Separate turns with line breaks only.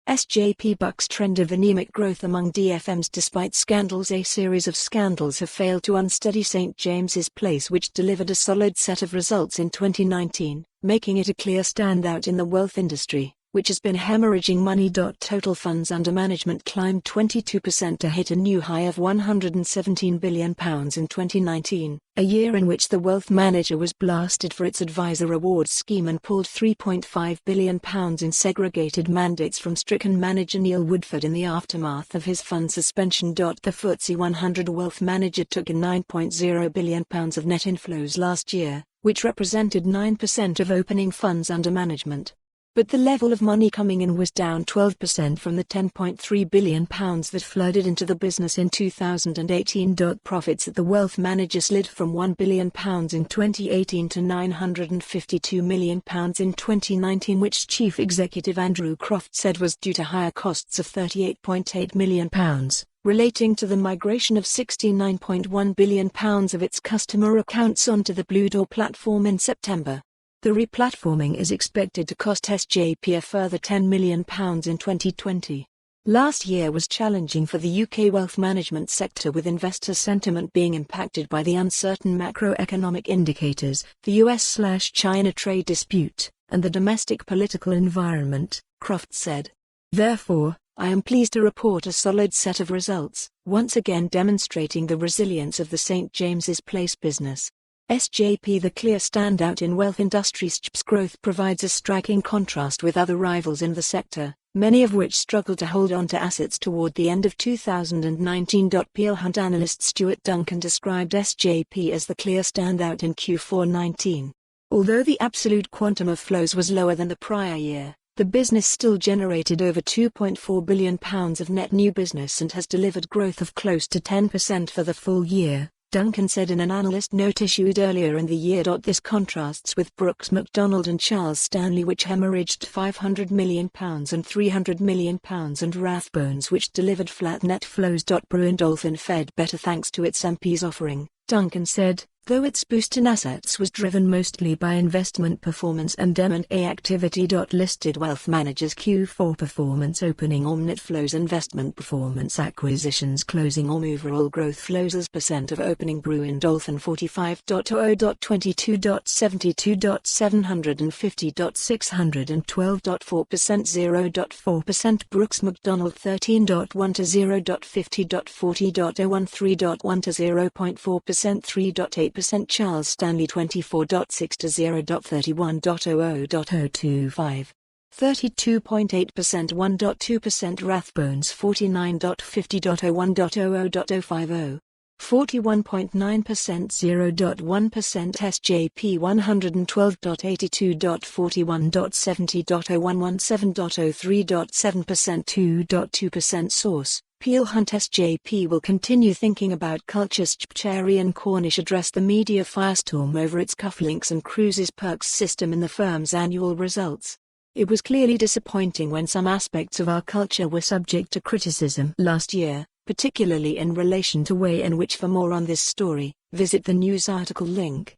SJP bucks trend of anemic growth among DFMs despite scandals. A series of scandals have failed to unsteady St James's Place, which delivered a solid set of results in 2019, making it a clear standout in the wealth industry, which has been hemorrhaging. Money.Total funds under management climbed 22% to hit a new high of £117 billion in 2019, a year in which the wealth manager was blasted for its advisor awards scheme and pulled £3.5 billion in segregated mandates from stricken manager Neil Woodford in the aftermath of his fund suspension. The FTSE 100 wealth manager took in £9.0 billion of net inflows last year, which represented 9% of opening funds under management. But the level of money coming in was down 12% from the £10.3 billion that flooded into the business in 2018. Profits at the wealth manager slid from £1 billion in 2018 to £952 million in 2019, which Chief Executive Andrew Croft said was due to higher costs of £38.8 million, relating to the migration of £69.1 billion of its customer accounts onto the Bluedoor platform in September. The replatforming is expected to cost SJP a further £10 million in 2020. Last year was challenging for the UK wealth management sector, with investor sentiment being impacted by the uncertain macroeconomic indicators, the US-China trade dispute, and the domestic political environment, Croft said. Therefore, I am pleased to report a solid set of results, once again demonstrating the resilience of the St James's Place business. SJP, the clear standout in wealth industrySJP's growth, provides a striking contrast with other rivals in the sector, many of which struggled to hold on to assets toward the end of 2019. Peel Hunt analyst Stuart Duncan described SJP as the clear standout in Q4 19. Although the absolute quantum of flows was lower than the prior year, the business still generated over £2.4 billion of net new business and has delivered growth of close to 10% for the full year, Duncan said in an analyst note issued earlier in the year. This contrasts with Brooks Macdonald and Charles Stanley, which hemorrhaged £500 million and £300 million, and Rathbones, which delivered flat net flows. Brewin fared better thanks to its MPs offering, Duncan said, though its boost in assets was driven mostly by investment performance and M&A activity. Listed wealth managers Q4 performance: opening net flows, investment performance, acquisitions closing overall growth flows as percent of opening. Brewin 45.00, 22.72, 750, 612.4%, 0.4%. Brooks Macdonald 13.1 to 0.50, 40.013.1 to 0.4%, 3.8%. Charles Stanley 24.6 to 0.31.00.025, 32.8%, 1.2%. Rathbones 49.50.01.00.050, 41.9%, 0.1%. SJP 112.82.41.70.0117.03.7%, 2.2%. Source: Peel Hunt. SJP will continue thinking about culture. SJP chair Ian Cornish addressed the media firestorm over its cufflinks and cruises perks system in the firm's annual results. It was clearly disappointing when some aspects of our culture were subject to criticism last year, particularly in relation to way in which. For more on this story, visit the news article link.